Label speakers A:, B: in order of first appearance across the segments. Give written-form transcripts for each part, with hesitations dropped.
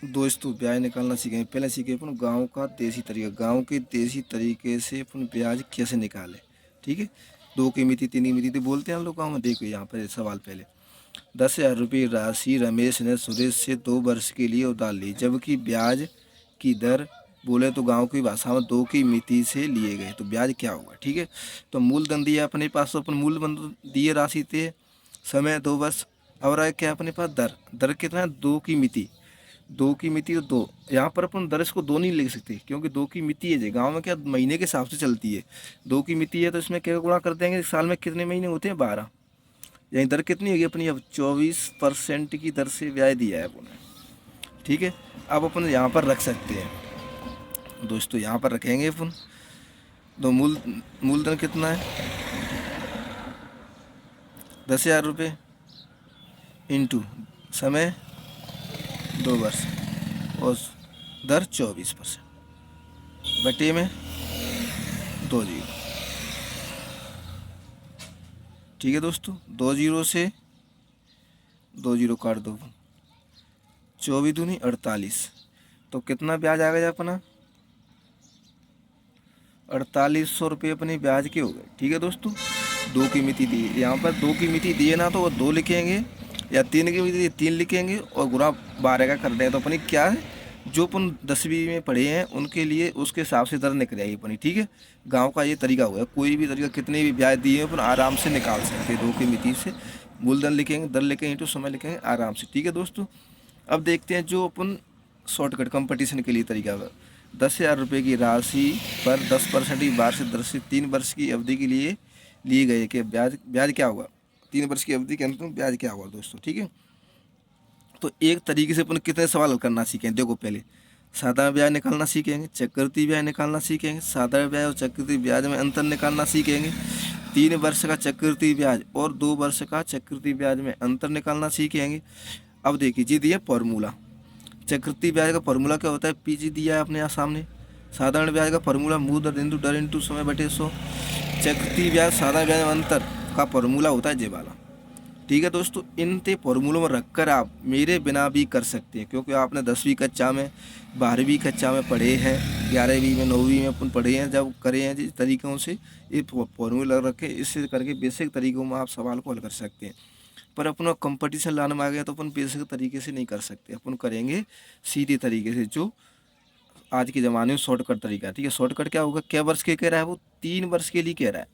A: दोस्तों ब्याज निकालना सीखेंगे। पहले सीखे अपन गांव का देसी तरीका, गांव के देसी तरीके से अपन ब्याज कैसे निकाले। ठीक है, 2 की मिति 3 की मिति तो बोलते हैं हम लोग गाँव में। देखो यहाँ पर सवाल पहले, 10,000 रुपये राशि रमेश ने सुरेश से 2 वर्ष के लिए उधार ली, जबकि ब्याज की दर बोले तो गांव की भाषा में 2 की मिति से लिए गए, तो ब्याज क्या होगा। ठीक है, तो मूलधन दिया अपने पास, तो अपन मूलधन दिए राशि थे, समय 2 वर्ष। और आए क्या अपने पास, दर, दर कितना है 2 की मिति, 2 की मिति तो 2, यहाँ पर अपन दर इसको 2 नहीं लिख सकते क्योंकि 2 की मिति है। गांव में क्या महीने के हिसाब से चलती है, 2 की मिति है तो इसमें क्या गुणा कर देंगे, साल में कितने महीने होते हैं 12। यही दर कितनी होगी अपनी, अब 24% की दर से ब्याज दिया है अपन। ठीक है, अब अपन यहाँ पर रख सकते हैं दोस्तों, यहाँ पर रखेंगे अपन। तो मूलधन कितना है, 10,000 रुपये इंटू समय 2 वर्ष और दर 24% बटे में 2 जीरो। ठीक है दोस्तों, 2 जीरो से 2 जीरो काट दो, 24 दूनी 48, तो कितना ब्याज आ गया अपना, 4800 रुपये अपने ब्याज के हो गए। ठीक है दोस्तों, 2 की मिति दी, यहाँ पर 2 की मिति दिए ना तो वो 2 लिखेंगे, या 3 की मिति 3 लिखेंगे और गुणा 12 का कर दें, तो अपनी क्या है, जो अपन 10वीं में पढ़े हैं उनके लिए उसके हिसाब से दर निकल आएगी अपनी। ठीक है, गांव का ये तरीका हुआ है, कोई भी तरीका कितने भी ब्याज दिए हैं अपन आराम से निकाल सकते हैं। 2 की मिति से मूलधन लिखेंगे, दर लिखेंगे तो समय लिखेंगे आराम से। ठीक है दोस्तों, अब देखते हैं जो अपन शॉर्टकट कंपटीशन के लिए तरीका है। 10,000 रुपये की राशि पर 10% की वार्षिक दर से 3 वर्ष की अवधि के लिए गए कि ब्याज क्या होगा, 3 वर्ष की अवधि के अंत में ब्याज क्या होगा दोस्तों। ठीक है, तो एक तरीके से अपन कितने सवाल हल करना सीखेंगे। देखो पहले साधारण ब्याज निकालना सीखेंगे, चक्रवृद्धि ब्याज निकालना सीखेंगे, साधारण ब्याज और चक्रवृद्धि ब्याज में अंतर निकालना सीखेंगे, 3 वर्ष का चक्रवृद्धि ब्याज और 2 वर्ष का चक्रवृद्धि ब्याज में अंतर निकालना सीखेंगे। अब देखिए जी दिया फॉर्मूला, चक्रवृद्धि ब्याज का फॉर्मूला क्या होता है, पीजी दिया है अपने यहाँ सामने। साधारण ब्याज का फॉर्मूला मूलधन इंटू दर इंटू समय बटे 100। चक्रवृद्धि ब्याज साधारण ब्याज में अंतर का फॉर्मूला होता है जे वाला। ठीक है दोस्तों, इन ते फॉर्मूलों में रखकर आप मेरे बिना भी कर सकते हैं, क्योंकि आपने 10वीं कक्षा में 12वीं कक्षा में पढ़े हैं, 11वीं में 9वीं में अपन पढ़े हैं, जब करे हैं जिस तरीक़ों से ये फॉर्मूला रखे, इससे करके बेसिक तरीक़ों में आप सवाल को हल कर सकते हैं। पर अपना कंपटीशन लाने में आ गया तो अपन बेसिक तरीके से नहीं कर सकते, अपन करेंगे सीधे तरीके से जो आज के ज़माने में शॉर्टकट तरीका है। ठीक है, शॉर्टकट क्या होगा, क्या वर्ष के कह रहा है वो, 3 वर्ष के लिए कह रहा है,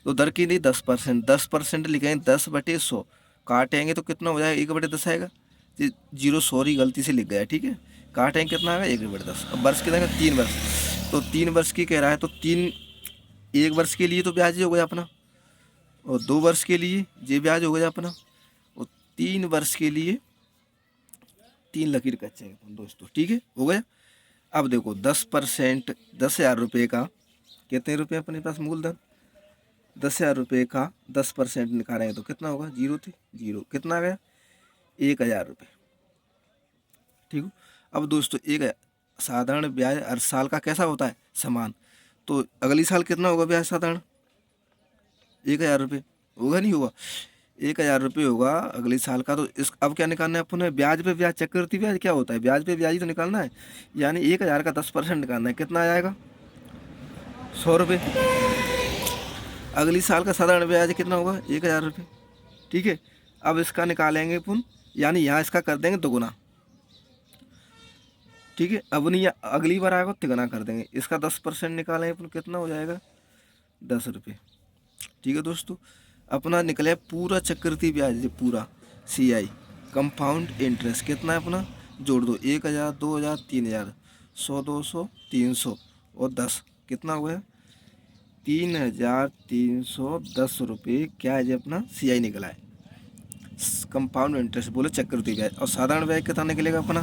A: तो दर के लिए 10%, 10% लिखेंगे 10/100, काटेंगे तो कितना हो जाएगा, 1/10 आएगा। 0 सॉरी गलती से लिख गया। ठीक है, काटेंगे कितना आएगा, 1/10। अब वर्ष कितना है, 3 वर्ष, तो 3 वर्ष की कह रहा है तो 1 वर्ष के लिए तो ब्याज ही हो गया अपना, और 2 वर्ष के लिए ये ब्याज हो गया अपना, और 3 वर्ष के लिए 3 लकीर कच्चे दोस्तों। ठीक है, हो गया। अब देखो 10%, 10,000 रुपये का कितने रुपये अपने पास मूलधन, 10,000 रुपये का 10% निकालेंगे तो कितना होगा, 0 थे 0, कितना आ गया, 1,000 रुपये। ठीक हो, अब दोस्तों एक साधारण ब्याज हर साल का कैसा होता है, समान, तो अगली साल कितना होगा ब्याज साधारण, 1,000 रुपये होगा, नहीं होगा, 1,000 रुपये होगा अगले साल का। तो इस अब क्या निकालना है अपन, ब्याज पे ब्याज, चक्रवृद्धि ब्याज क्या होता है, ब्याज पे ब्याज ही तो निकालना है, यानी 1,000 का 10% निकालना है, कितना आएगा, 100 रुपये। अगली साल का साधारण ब्याज कितना होगा, 1,000 रुपये। ठीक है, अब इसका निकालेंगे अपन, यानी यहाँ इसका कर देंगे दोगुना। ठीक है, अब नहीं अगली बार आएगा तिगुना कर देंगे, इसका 10% निकालेंगे अपन, कितना हो जाएगा, 10 रुपये। ठीक है दोस्तों, अपना निकले पूरा चक्रवृद्धि ब्याज, पूरा CI कंपाउंड इंटरेस्ट कितना है अपना, जोड़ दो, 1,000, 2,000, 3,000, 100, 200, 300 और 10, कितना हुआ है, 3,310 रुपये क्या है जी अपना CI निकला है, कंपाउंड इंटरेस्ट बोले चक्रवृद्धि ब्याज। और साधारण ब्याज कितना निकलेगा अपना,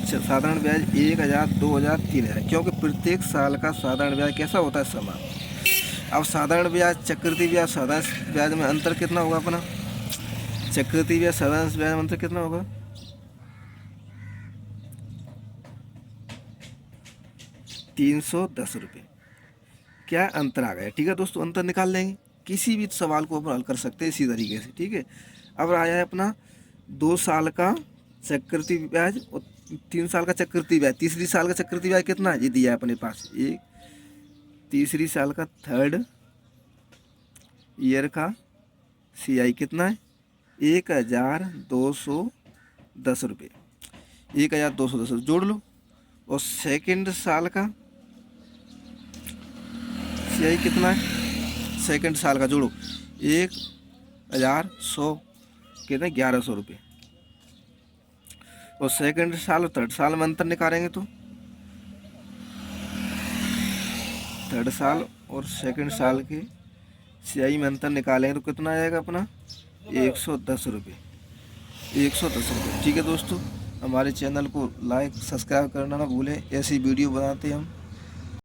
A: साधारण ब्याज 1,000, 2,000, 3,000, क्योंकि प्रत्येक साल का साधारण ब्याज कैसा होता है, समान। अब साधारण ब्याज चक्रवृद्धि ब्याज साधारण ब्याज में अंतर कितना होगा अपना, चक्रवृद्धि ब्याज साधारण ब्याज में अंतर कितना होगा, 310 रुपये, क्या अंतर आ गया। ठीक है दोस्तों, अंतर निकाल लेंगे, किसी भी सवाल को अपन हल कर सकते हैं इसी तरीके से। ठीक है, अब आया है अपना 2 साल का चक्रवृद्धि ब्याज और 3 साल का चक्रवृद्धि ब्याज, तीसरी साल का चक्रवृद्धि ब्याज कितना है, ये दिया है अपने पास। एक तीसरी साल का थर्ड ईयर का CI कितना है, 1210 रुपये, 1210 जोड़ लो। और सेकंड साल का CI कितना है, सेकंड साल का जोड़ो, 1100 कितने 1100 रुपये। और सेकंड साल और थर्ड साल में अंतर निकालेंगे तो थर्ड साल और सेकंड साल के CI में अंतर निकालेंगे तो कितना आएगा अपना 110 रुपये, 110 रुपये। ठीक है दोस्तों, हमारे चैनल को लाइक सब्सक्राइब करना ना भूलें, ऐसी वीडियो बनाते हम।